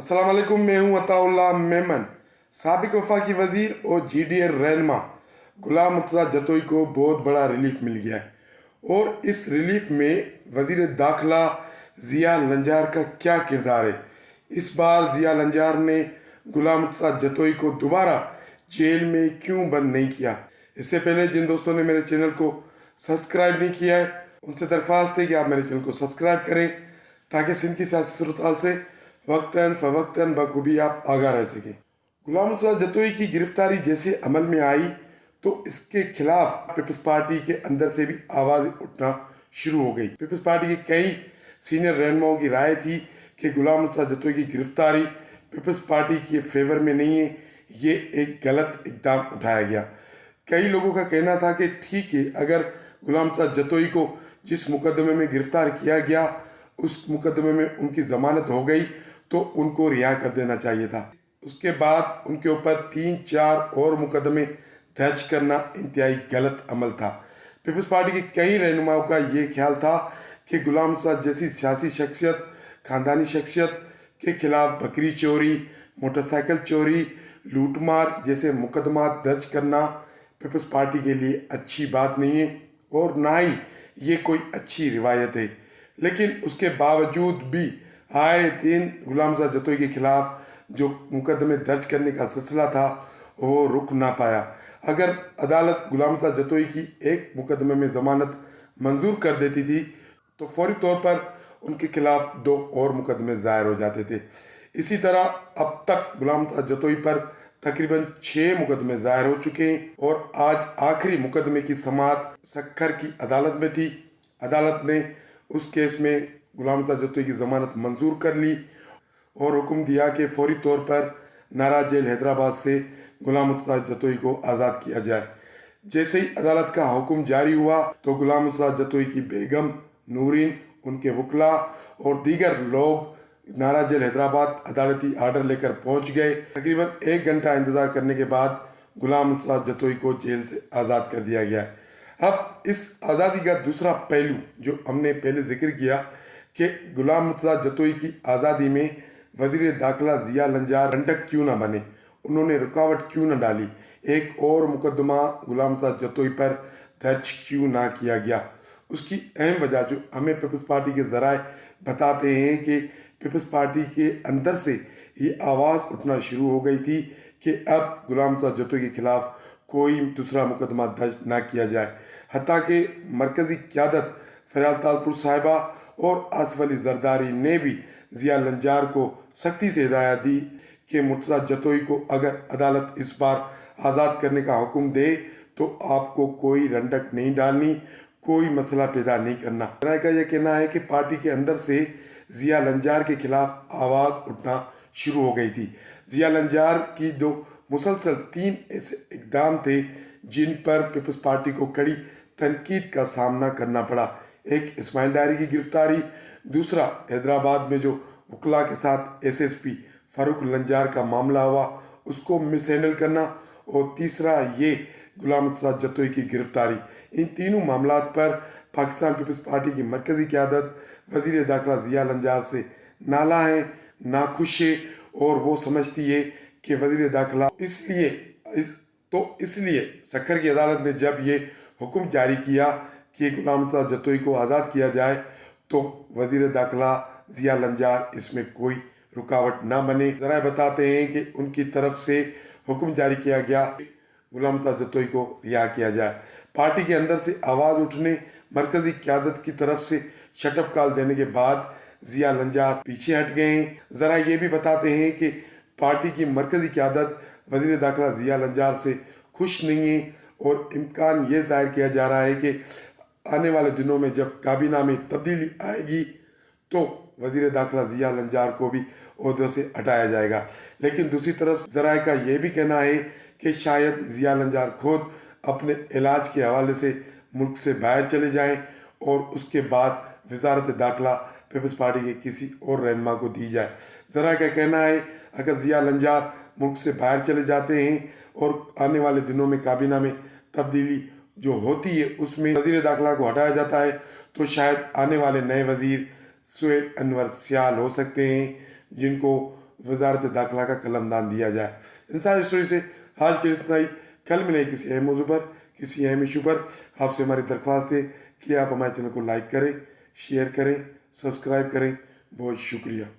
अस्सलाम वालेकुम, मैं हूं अताउल्लाह मेमन। साबिक वफाकी वजीर और GDA रहनमा गुलाम मुर्तज़ा जतोई को बहुत बड़ा रिलीफ मिल गया है और इस रिलीफ में वजीर दाखिला ज़िया लंजार का क्या किरदार है। इस बार ज़िया लंजार ने गुलाम मुर्तज़ा जतोई को दोबारा जेल में क्यों बंद नहीं किया। इससे पहले जिन दोस्तों ने मेरे चैनल को सब्सक्राइब नहीं किया है उनसे दरख्वास्त है कि आप मेरे चैनल को सब्सक्राइब करें ताकि सिंध की सियासी सूरत से वक्तन फ़वक्तन बखूबी आप आगाह रह सकें। गुलाम मुर्तज़ा जतोई की गिरफ्तारी जैसे अमल में आई तो इसके खिलाफ पीपल्स पार्टी के अंदर से भी आवाज़ उठना शुरू हो गई। पीपल्स पार्टी के कई सीनियर रहनुमाओं की राय थी कि गुलाम मुर्तज़ा जतोई की गिरफ्तारी पीपल्स पार्टी के फेवर में नहीं है, ये एक गलत इक़दाम उठाया गया। कई लोगों का कहना था कि ठीक है, अगर गुलाम मुर्तज़ा जतोई को जिस मुकदमे में गिरफ्तार किया गया उस मुकदमे में उनकी ज़मानत हो गई तो उनको रिहा कर देना चाहिए था। उसके बाद उनके ऊपर 3-4 और मुकदमे दर्ज करना इंतहाई गलत अमल था। पीपल्स पार्टी के कई रहनुमाओं का ये ख्याल था कि गुलाम मुर्तज़ा जैसी सियासी शख्सियत, ख़ानदानी शख्सियत के खिलाफ बकरी चोरी, मोटरसाइकिल चोरी, लूटमार जैसे मुकदमात दर्ज करना पीपल्स पार्टी के लिए अच्छी बात नहीं है और ना ही ये कोई अच्छी रिवायत है। लेकिन उसके बावजूद भी आए दिन गुलाम मुर्तज़ा जतोई के खिलाफ जो मुकदमे दर्ज करने का सिलसिला था वो रुक ना पाया। अगर अदालत गुलाम मुर्तज़ा जतोई की एक मुकदमे में ज़मानत मंजूर कर देती थी तो फौरी तौर पर उनके खिलाफ 2 और मुकदमे ज़ाहिर हो जाते थे। इसी तरह अब तक गुलाम मुर्तज़ा जतोई पर तकरीबन 6 मुकदमे ज़ाहिर हो चुके हैं और आज आखिरी मुकदमे की समाअत सक्खर की अदालत में थी। अदालत ने उस केस में गुलाम मुर्तज़ा जतोई की ज़मानत मंजूर कर ली और हुक्म दिया कि फौरी तौर पर नारा जेल हैदराबाद से गुलाम मुर्तज़ा जतोई को आज़ाद किया जाए। जैसे ही अदालत का हुक्म जारी हुआ तो गुलाम मुर्तज़ा जतोई की बेगम नूरीन, उनके वकला और दीगर लोग नारा जेल हैदराबाद अदालती आर्डर लेकर पहुंच गए। तकरीबन 1 घंटा इंतज़ार करने के बाद गुलाम मुर्तज़ा जतोई को जेल से आज़ाद कर दिया गया। अब इस आज़ादी का दूसरा पहलू जो हमने पहले जिक्र किया कि गुलाम मुर्तज़ा जतोई की आज़ादी में वज़ीर दाखिला ज़िया लंजार रंडक क्यों ना बने, उन्होंने रुकावट क्यों न डाली, एक और मुकदमा गुलाम मुर्तज़ा जतोई पर दर्ज क्यों ना किया गया। उसकी अहम वजह जो हमें पीपल्स पार्टी के ज़राए बताते हैं कि पीपल्स पार्टी के अंदर से ये आवाज़ उठना शुरू हो गई थी कि अब गुलाम मुर्तज़ा जतोई के खिलाफ कोई दूसरा मुकदमा दर्ज ना किया जाए। हत्ता कि मरकज़ी क़यादत फ़रियाद तालपुर साहिबा और आसिफ अली ज़रदारी ने भी ज़िया लंजार को सख्ती से हिदायत दी कि मुर्तज़ा जतोई को अगर अदालत इस बार आज़ाद करने का हुक्म दे तो आपको कोई रंडक नहीं डालनी, कोई मसला पैदा नहीं करना। राय का यह कहना है कि पार्टी के अंदर से ज़िया लंजार के खिलाफ आवाज़ उठना शुरू हो गई थी। ज़िया लंजार की जो मुसलसल 3 ऐसे इक़दाम थे जिन पर पीपल्स पार्टी को कड़ी तनकीद का सामना करना पड़ा। एक इस्माइल डायरी की गिरफ्तारी, दूसरा हैदराबाद में जो वकला के साथ SSP फ़ारूक लंजार का मामला हुआ उसको मिस हैंडल करना और तीसरा ये गुलाम मुर्तज़ा जतोई की गिरफ्तारी। इन तीनों मामलात पर पाकिस्तान पीपल्स पार्टी की मरकज़ी क़यादत वज़ीर दाखिला ज़िया लंजार से नाला है, नाखुश है और वो समझती है कि वज़ीर दाखिला इसलिए सक्खर की अदालत ने जब ये हुक्म जारी किया कि गुलाम मुर्तज़ा जतोई को आज़ाद किया जाए तो वज़ीर दाखिला ज़िया लंजार इसमें कोई रुकावट ना बने। ज़राए बताते हैं कि उनकी तरफ से हुक्म जारी किया गया गुलाम मुर्तज़ा जतोई को रिहा किया जाए। पार्टी के अंदर से आवाज़ उठने, मरकज़ी क़यादत की तरफ से शटअप कॉल देने के बाद ज़िया लंजार पीछे हट गए हैं। ज़रा ये भी बताते हैं कि पार्टी की मरकज़ी क़यादत वज़ीर दाखिला ज़िया लंजार से खुश नहीं है और इम्कान ये ज़ाहिर किया जा रहा है कि आने वाले दिनों में जब काबीना में तब्दीली आएगी तो वज़ीर दाखिला ज़िया लंजार को भी ओहदे से हटाया जाएगा। लेकिन दूसरी तरफ ज़राए का यह भी कहना है कि शायद ज़िया लंजार खुद अपने इलाज के हवाले से मुल्क से बाहर चले जाएं और उसके बाद वज़ारत दाखिला पीपल्स पार्टी के किसी और रहनुमा को दी जाए। ज़राए का कहना है अगर ज़िया लंजार मुल्क से बाहर चले जाते हैं और आने वाले दिनों में काबीना में तब्दीली जो होती है उसमें वज़ीर दाखिला को हटाया जाता है तो शायद आने वाले नए वज़ीर सुहेल अनवर सियाल हो सकते हैं जिनको वजारत दाखिला का कलमदान दिया जाए। इंसान स्टोरी से आज के लिए इतना ही। कल मिले किसी अहम मौजू पर, किसी अहम इशू पर। आपसे हमारी दरख्वास्त है कि आप हमारे चैनल को लाइक करें, शेयर करें, सब्सक्राइब करें। बहुत शुक्रिया।